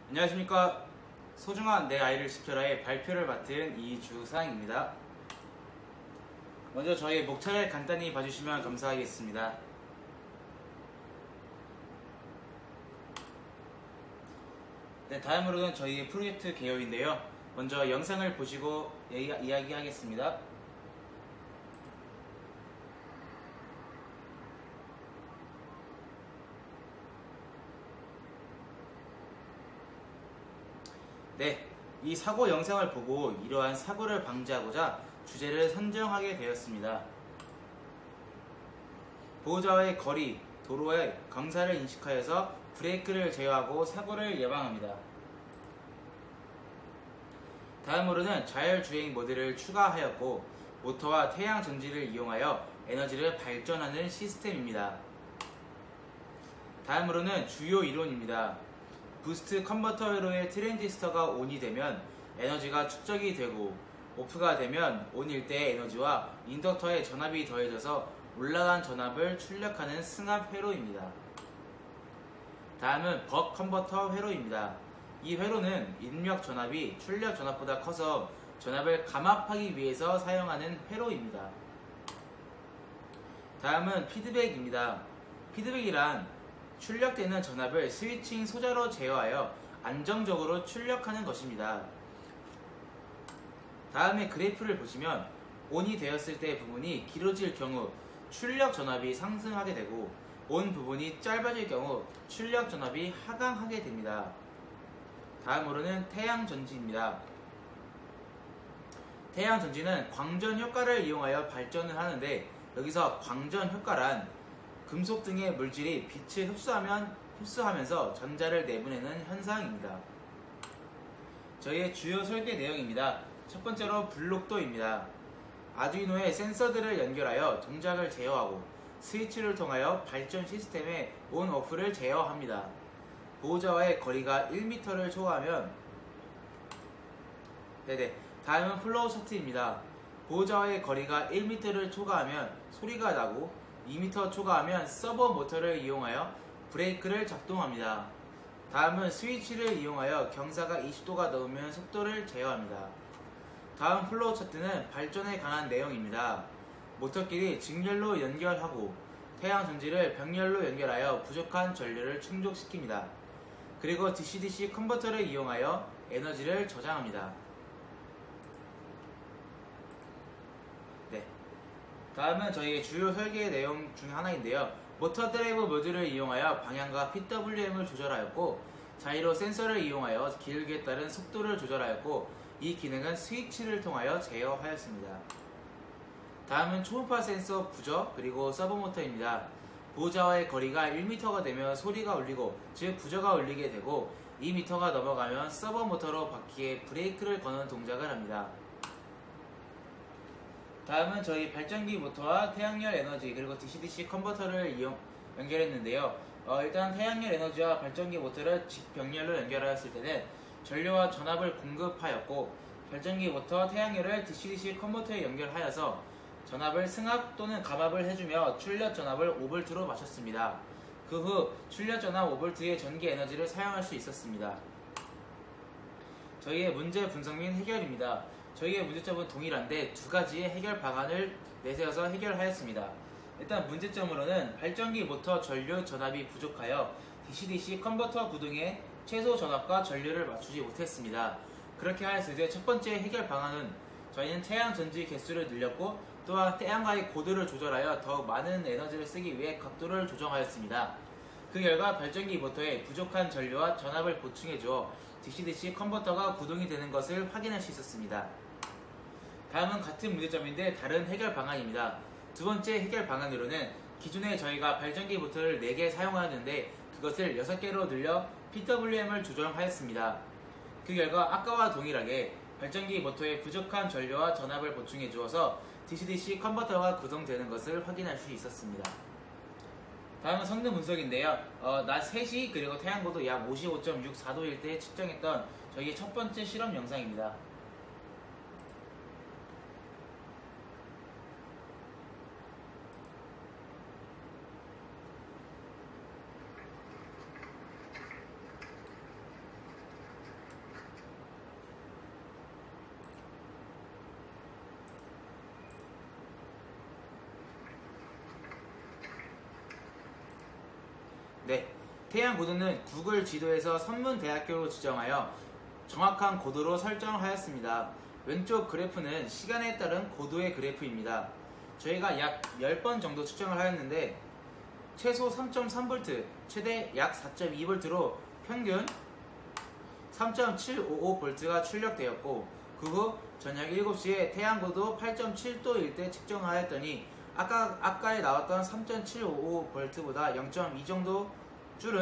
안녕하십니까. 소중한 내 아이를 지켜라의 발표를 맡은 이주상입니다. 먼저 저희 목차를 간단히 봐주시면 감사하겠습니다. 네, 다음으로는 저희의 프로젝트 개요인데요. 먼저 영상을 보시고 이야기하겠습니다. 네, 이 사고 영상을 보고 이러한 사고를 방지하고자 주제를 선정하게 되었습니다. 보호자와의 거리, 도로의 경사를 인식하여서 브레이크를 제어하고 사고를 예방합니다. 다음으로는 자율주행 모드를 추가하였고 모터와 태양 전지를 이용하여 에너지를 발전하는 시스템입니다. 다음으로는 주요 이론입니다. 부스트 컨버터 회로의 트랜지스터가 ON이 되면 에너지가 축적이 되고 오프가 되면 ON일 때 에너지와 인덕터의 전압이 더해져서 올라간 전압을 출력하는 승합 회로입니다. 다음은 벅 컨버터 회로입니다. 이 회로는 입력 전압이 출력 전압보다 커서 전압을 감압하기 위해서 사용하는 회로입니다. 다음은 피드백입니다. 피드백이란 출력되는 전압을 스위칭 소자로 제어하여 안정적으로 출력하는 것입니다. 다음에 그래프를 보시면 ON이 되었을 때 부분이 길어질 경우 출력 전압이 상승하게 되고 ON 부분이 짧아질 경우 출력 전압이 하강하게 됩니다. 다음으로는 태양 전지입니다. 태양 전지는 광전 효과를 이용하여 발전을 하는데 여기서 광전 효과란 금속 등의 물질이 빛을 흡수하면서 전자를 내보내는 현상입니다. 저희의 주요 설계 내용입니다. 첫 번째로 블록도입니다. 아두이노에 센서들을 연결하여 동작을 제어하고 스위치를 통하여 발전 시스템의 온, 오프를 제어합니다. 보호자와의 거리가 1m를 초과하면 다음은 플로우 차트입니다. 보호자와의 거리가 1m를 초과하면 소리가 나고 2m 초과하면 서버 모터를 이용하여 브레이크를 작동합니다. 다음은 스위치를 이용하여 경사가 20도가 넘으면 속도를 제어합니다. 다음 플로우 차트는 발전에 관한 내용입니다. 모터끼리 직렬로 연결하고 태양 전지를 병렬로 연결하여 부족한 전류를 충족시킵니다. 그리고 DC-DC 컨버터를 이용하여 에너지를 저장합니다. 다음은 저희의 주요 설계 내용 중 하나인데요. 모터 드라이브 모듈을 이용하여 방향과 PWM을 조절하였고 자이로 센서를 이용하여 기울기에 따른 속도를 조절하였고 이 기능은 스위치를 통하여 제어하였습니다. 다음은 초음파 센서 부저 그리고 서버 모터입니다. 보호자와의 거리가 1m가 되면 소리가 울리고 즉 부저가 울리게 되고 2m가 넘어가면 서버 모터로 바퀴에 브레이크를 거는 동작을 합니다. 다음은 저희 발전기 모터와 태양열 에너지 그리고 DC-DC 컨버터를 연결했는데요. 일단 태양열 에너지와 발전기 모터를 직병렬로 연결하였을 때는 전류와 전압을 공급하였고 발전기 모터 태양열을 DC-DC 컨버터에 연결하여서 전압을 승합 또는 감압을 해주며 출력 전압을 5V로 맞췄습니다. 그 후 출력 전압 5V의 전기 에너지를 사용할 수 있었습니다. 저희의 문제 분석 및 해결입니다. 저희의 문제점은 동일한데 두 가지의 해결 방안을 내세워서 해결하였습니다. 일단 문제점으로는 발전기 모터 전류 전압이 부족하여 DC-DC 컨버터 구동의 최소 전압과 전류를 맞추지 못했습니다. 그렇게 하였을 때 첫 번째 해결 방안은 저희는 태양 전지 개수를 늘렸고 또한 태양과의 고도를 조절하여 더욱 많은 에너지를 쓰기 위해 각도를 조정하였습니다. 그 결과 발전기 모터에 부족한 전류와 전압을 보충해 주어 DC-DC 컨버터가 구동이 되는 것을 확인할 수 있었습니다. 다음은 같은 문제점인데 다른 해결 방안입니다. 두 번째 해결 방안으로는 기존에 저희가 발전기 모터를 4개 사용하였는데 그것을 6개로 늘려 PWM을 조정하였습니다. 그 결과 아까와 동일하게 발전기 모터에 부족한 전류와 전압을 보충해 주어서 DC-DC 컨버터가 구동되는 것을 확인할 수 있었습니다. 다음은 성능 분석인데요. 낮 3시 그리고 태양고도 약 55.64도일 때 측정했던 저희의 첫 번째 실험 영상입니다. 태양고도는 구글 지도에서 선문대학교로 지정하여 정확한 고도로 설정하였습니다. 왼쪽 그래프는 시간에 따른 고도의 그래프입니다. 저희가 약 10번 정도 측정을 하였는데 최소 3.3V, 최대 약 4.2V로 평균 3.755V가 출력되었고 그 후 저녁 7시에 태양고도 8.7도일 때 측정하였더니 아까에 나왔던 3.755V보다 0.2 정도 줄은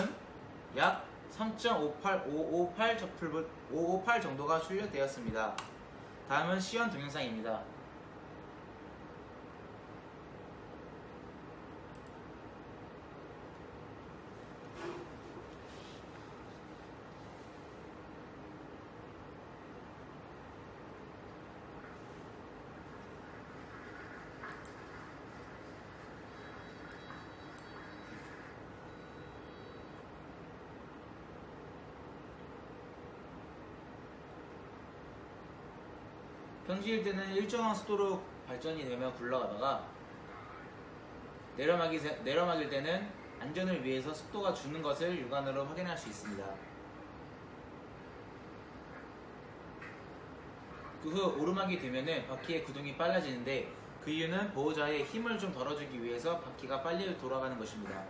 약 3.558 정도가 출력되었습니다. 다음은 시연 동영상입니다. 평지일 때는 일정한 속도로 발전이 되며 굴러가다가 내려막일 때는 안전을 위해서 속도가 주는 것을 육안으로 확인할 수 있습니다. 그 후 오르막이 되면은 바퀴의 구동이 빨라지는데 그 이유는 보호자의 힘을 좀 덜어주기 위해서 바퀴가 빨리 돌아가는 것입니다.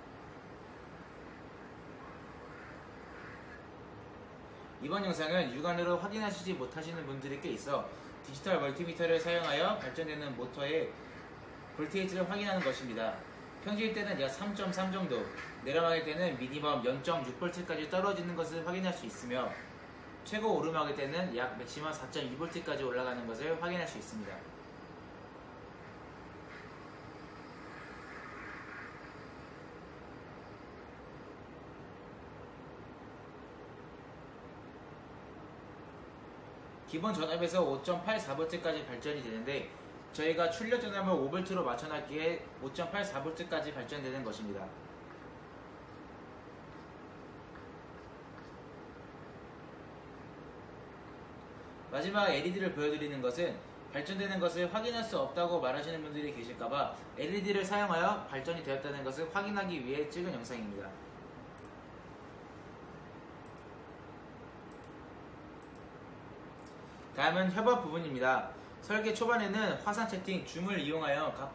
이번 영상은 육안으로 확인하시지 못하시는 분들이 꽤 있어 디지털 멀티미터를 사용하여 발전되는 모터의 볼테이지를 확인하는 것입니다. 평지일 때는 약 3.3 정도, 내려막일 때는 미니멈 0.6V까지 떨어지는 것을 확인할 수 있으며 최고 오르막일 때는 약 맥시멈 4.2V까지 올라가는 것을 확인할 수 있습니다. 기본 전압에서 5.84V까지 발전이 되는데 저희가 출력 전압을 5V로 맞춰놨기에 5.84V까지 발전되는 것입니다. 마지막 LED를 보여드리는 것은 발전되는 것을 확인할 수 없다고 말하시는 분들이 계실까봐 LED를 사용하여 발전이 되었다는 것을 확인하기 위해 찍은 영상입니다. 다음은 협업 부분입니다. 설계 초반에는 화상 채팅, 줌을 이용하여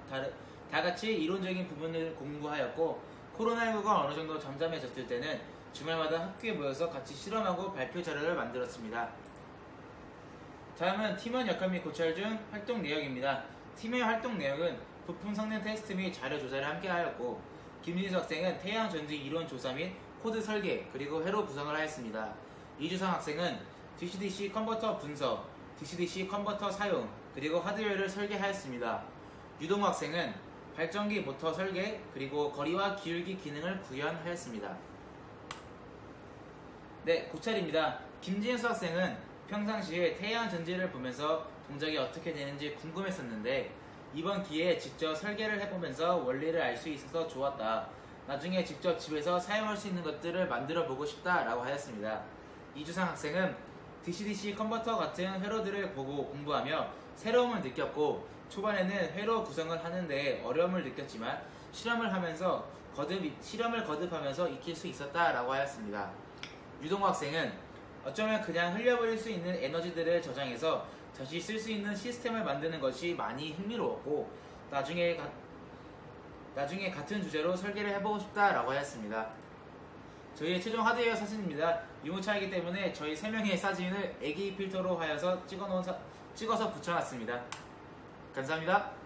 다같이 이론적인 부분을 공부하였고 코로나19가 어느 정도 잠잠해졌을 때는 주말마다 학교에 모여서 같이 실험하고 발표 자료를 만들었습니다. 다음은 팀원 역할 및 고찰 중 활동 내역입니다. 팀의 활동 내역은 부품 성능 테스트 및 자료 조사를 함께 하였고 김진수 학생은 태양 전지 이론 조사 및 코드 설계 그리고 회로 구성을 하였습니다. 이주상 학생은 DC-DC 컨버터 분석, DC-DC 컨버터 사용, 그리고 하드웨어를 설계하였습니다. 유동우 학생은 발전기 모터 설계, 그리고 거리와 기울기 기능을 구현하였습니다. 네, 고찰입니다. 김진수 학생은 평상시에 태양 전지를 보면서 동작이 어떻게 되는지 궁금했었는데 이번 기회에 직접 설계를 해보면서 원리를 알 수 있어서 좋았다. 나중에 직접 집에서 사용할 수 있는 것들을 만들어 보고 싶다 라고 하였습니다. 이주상 학생은 DC-DC 컨버터 같은 회로들을 보고 공부하며 새로움을 느꼈고 초반에는 회로 구성을 하는데 어려움을 느꼈지만 실험을 거듭하면서 익힐 수 있었다 라고 하였습니다. 유동호 학생은 어쩌면 그냥 흘려버릴 수 있는 에너지들을 저장해서 다시 쓸 수 있는 시스템을 만드는 것이 많이 흥미로웠고 나중에 같은 주제로 설계를 해보고 싶다 라고 하였습니다. 저희의 최종 하드웨어 사진입니다. 유모차이기 때문에 저희 3명의 사진을 애기 필터로 하여서 찍어서 붙여놨습니다. 감사합니다.